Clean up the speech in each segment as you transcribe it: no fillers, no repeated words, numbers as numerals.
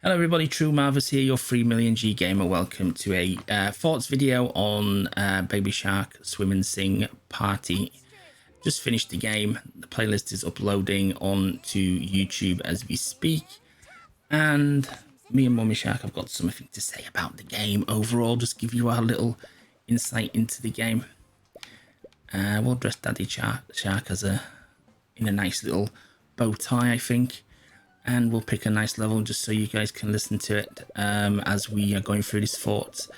Hello everybody, True Marvus here, your 3 million G gamer. Welcome to a thoughts video on Baby Shark Swim and Sing Party. Just finished the game. The playlist is uploading onto YouTube as we speak. And me and Mummy Shark have got something to say about the game overall. Just give you a little insight into the game. We'll dress Daddy Shark as in a nice little bow tie, I think. And we'll pick a nice level just so you guys can listen to it as we are going through these thoughts.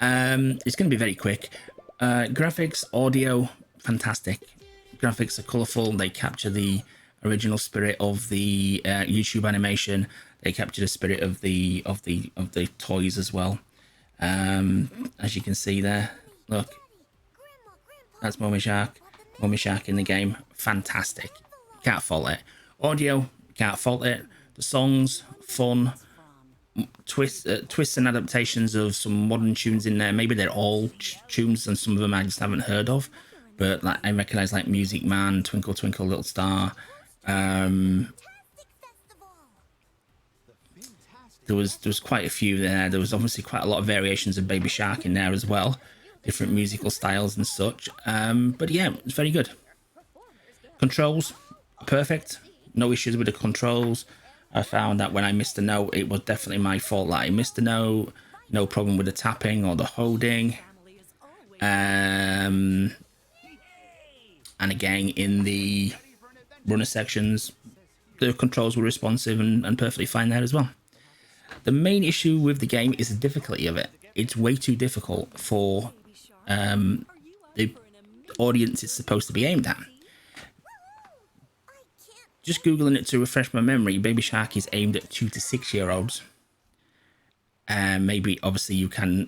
It's going to be very quick. Graphics, audio, fantastic. Graphics are colourful. They capture the original spirit of the YouTube animation. They capture the spirit of the toys as well. As you can see there, look, that's Mummy Shark. Mummy Shark in the game, fantastic. Can't fault it. Audio. Can't fault it. The songs, fun, twists and adaptations of some modern tunes in there. Maybe they're all tunes and some of them I just haven't heard of, but like I recognize like Music Man, Twinkle Twinkle Little Star. There was quite a few there. There was obviously quite a lot of variations of Baby Shark in there as well, different musical styles and such. But yeah, it's very good. Controls, perfect. No issues with the controls. I found that when I missed a note, it was definitely my fault that I missed a note. No problem with the tapping or the holding. And again, in the runner sections, the controls were responsive and perfectly fine there as well. The main issue with the game is the difficulty of it. It's way too difficult for the audience it's supposed to be aimed at. Just Googling it to refresh my memory, Baby Shark is aimed at 2 to 6 year olds. Maybe, obviously, you can,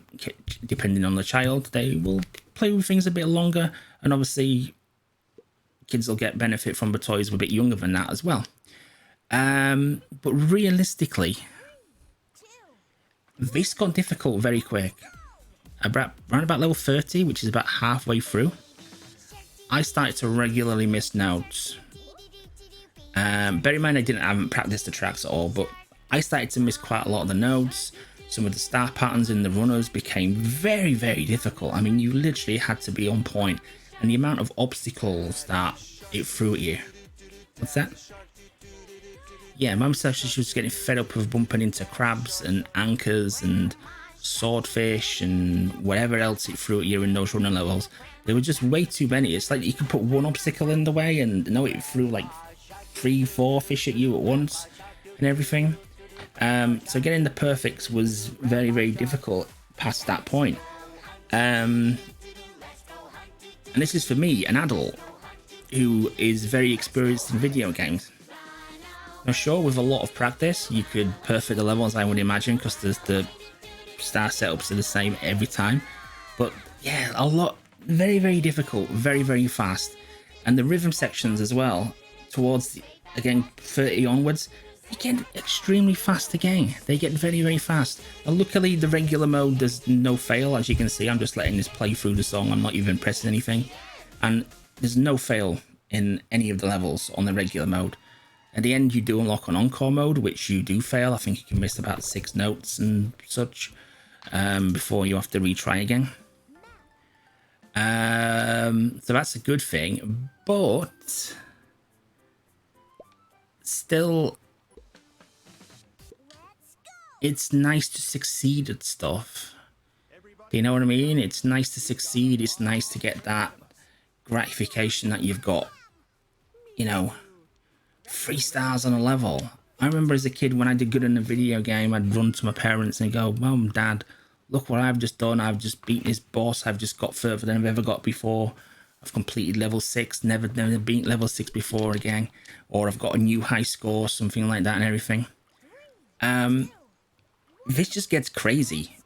depending on the child, they will play with things a bit longer. And obviously, kids will get benefit from the toys a bit younger than that as well. But realistically, this got difficult very quick. Around about level 30, which is about halfway through, I started to regularly miss notes. Bear in mind I haven't practiced the tracks at all, but I started to miss quite a lot of the notes. Some of the star patterns in the runners became very, very difficult. I mean, you literally had to be on point, and the amount of obstacles that it threw at you. What's that? Yeah, Mum said she was getting fed up with bumping into crabs and anchors and swordfish and whatever else it threw at you in those running levels. There were just way too many. It's like you could put one obstacle in the way and no, it threw like 3-4 fish at you at once and everything. So getting the perfects was very, very difficult past that point. And this is for me, an adult who is very experienced in video games. Now sure, with a lot of practice you could perfect the levels, I would imagine, because the star setups are the same every time. But yeah, a lot, very, very difficult, very, very fast. And the rhythm sections as well, towards the, again 30 onwards, they get extremely fast again. They get very, very fast. And luckily the regular mode, there's no fail. As you can see, I'm just letting this play through the song. I'm not even pressing anything, and there's no fail in any of the levels on the regular mode. At the end you do unlock an encore mode, which you do fail. I think you can miss about 6 notes and such before you have to retry again. So that's a good thing, but still, it's nice to succeed at stuff. You know what I mean? It's nice to succeed. It's nice to get that gratification that you've got, you know, 3 stars on a level. I remember as a kid when I did good in a video game, I'd run to my parents and go, "Mum, Dad, look what I've just done. I've just beaten this boss. I've just got further than I've ever got before. I've completed level 6, never beat level 6 before again, or I've got a new high score," something like that and everything. This just gets crazy.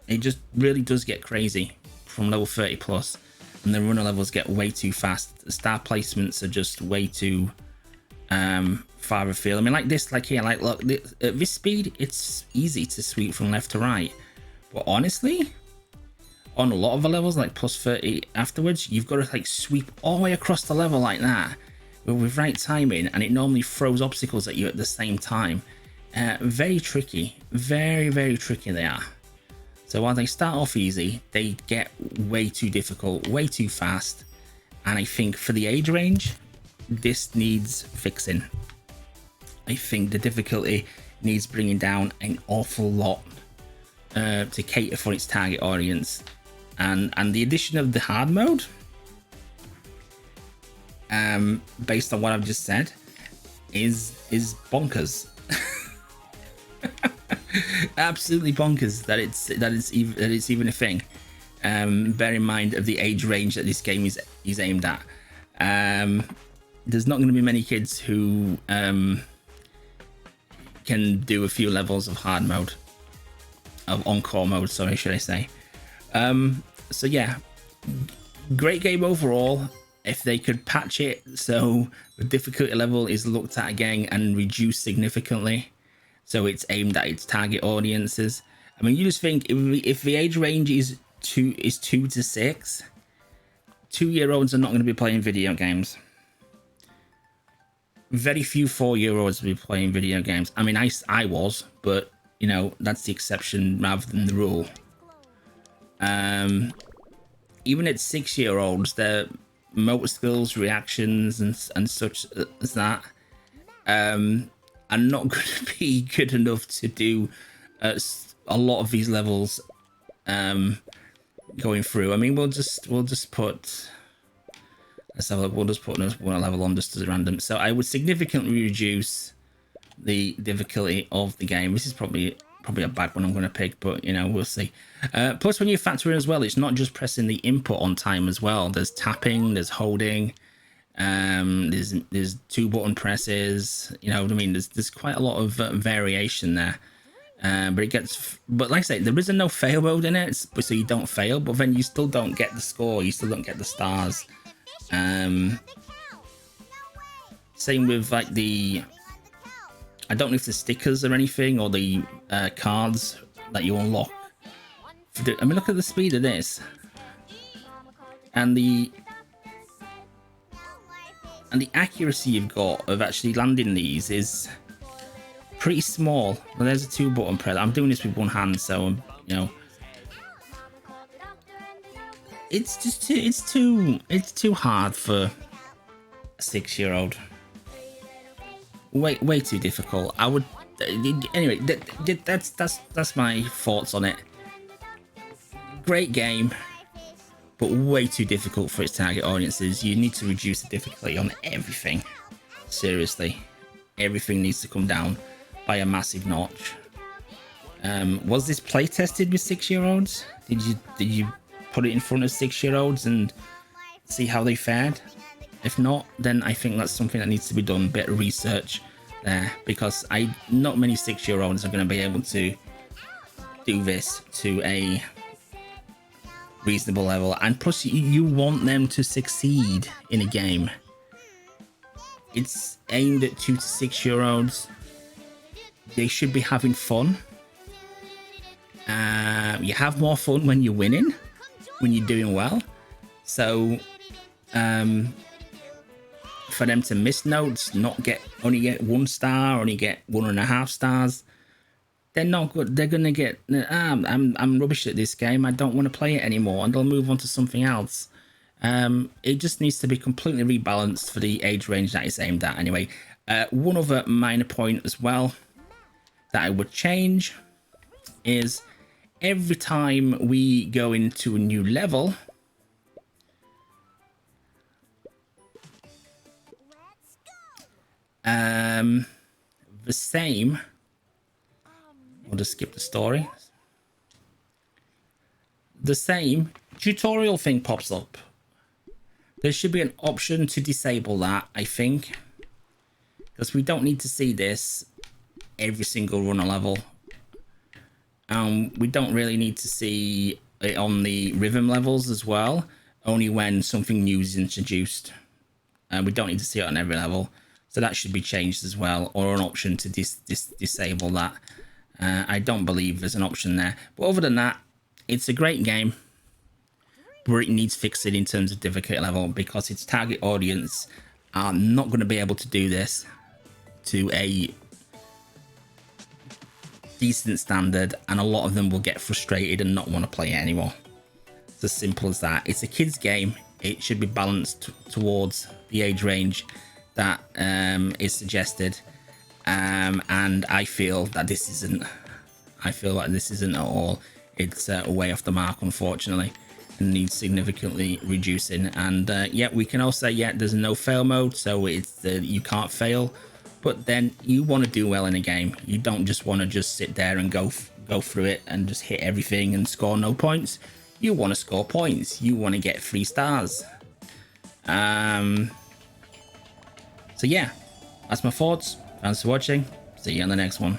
It just really does get crazy from level 30 plus, and the runner levels get way too fast. The star placements are just way too far afield. I mean, like this, like here, like look, at this speed, it's easy to sweep from left to right. But honestly, on a lot of the levels, like plus 30 afterwards, you've got to like sweep all the way across the level like that with right timing, and it normally throws obstacles at you at the same time. Very tricky, very tricky they are. So while they start off easy, they get way too difficult, way too fast. And I think for the age range, this needs fixing. I think the difficulty needs bringing down an awful lot to cater for its target audience. And the addition of the hard mode, based on what I've just said, is bonkers. Absolutely bonkers that it's even a thing. Bear in mind of the age range that this game is aimed at. There's not going to be many kids who can do a few levels of hard mode, of encore mode, sorry, should I say. So yeah, great game overall. If they could patch it so the difficulty level is looked at again and reduced significantly, so it's aimed at its target audiences. I mean, you just think if the age range is 2 to 6, 2-year-olds are not going to be playing video games. Very few 4-year-olds will be playing video games. I mean, I was, but you know, that's the exception rather than the rule. Even at 6-year-olds, their motor skills, reactions, and such as that are not going to be good enough to do a lot of these levels going through. I mean, we'll just put, let's have a look. We'll just put one level on just as random. So I would significantly reduce the difficulty of the game. This is probably a bad one I'm going to pick, but you know, we'll see. Plus, when you factor in as well, it's not just pressing the input on time as well. There's tapping, there's holding, there's 2 button presses. You know what I mean? There's quite a lot of variation there. But like I say, there is no fail mode in it, so you don't fail, but then you still don't get the score, you still don't get the stars. Same with like I don't know if the stickers or anything, or the cards that you unlock. I mean, look at the speed of this, and the accuracy you've got of actually landing these is pretty small. Well, there's a 2 button press. I'm doing this with one hand, so you know, it's too hard for a 6-year-old. Way too difficult. I would anyway. That's my thoughts on it. Great game, but way too difficult for its target audiences. You need to reduce the difficulty on everything. Seriously, everything needs to come down by a massive notch. Was this play tested with 6-year-olds? Did you put it in front of 6-year-olds and see how they fared? If not, then I think that's something that needs to be done. A bit of research there, because not many 6-year-olds are going to be able to do this to a reasonable level. And plus, you want them to succeed in a game. It's aimed at 2 to 6-year-olds. They should be having fun. You have more fun when you're winning, when you're doing well. So for them to miss notes, only get 1 star, only get 1.5 stars, they're not good. They're gonna get I'm rubbish at this game, I don't want to play it anymore, and they'll move on to something else. It just needs to be completely rebalanced for the age range that it's aimed at. Anyway, one other minor point as well that I would change is every time we go into a new level, the same, we'll just skip the story, the same tutorial thing pops up. There should be an option to disable that, I think, because we don't need to see this every single run a level. We don't really need to see it on the rhythm levels as well, only when something new is introduced. We don't need to see it on every level, so that should be changed as well, or an option to disable that. I don't believe there's an option there, but other than that, it's a great game, but it needs fixing in terms of difficulty level, because its target audience are not going to be able to do this to a decent standard, and a lot of them will get frustrated and not want to play it anymore. It's as simple as that. It's a kid's game. It should be balanced towards the age range that is suggested, and I feel that this isn't. I feel like this isn't at all. It's way off the mark, unfortunately, and needs significantly reducing. And yeah, we can all say, yeah, there's no fail mode, so it's you can't fail. But then you want to do well in a game. You don't just want to just sit there and go through it and just hit everything and score no points. You want to score points. You want to get 3 stars. So yeah, that's my thoughts. Thanks for watching. See you on the next one.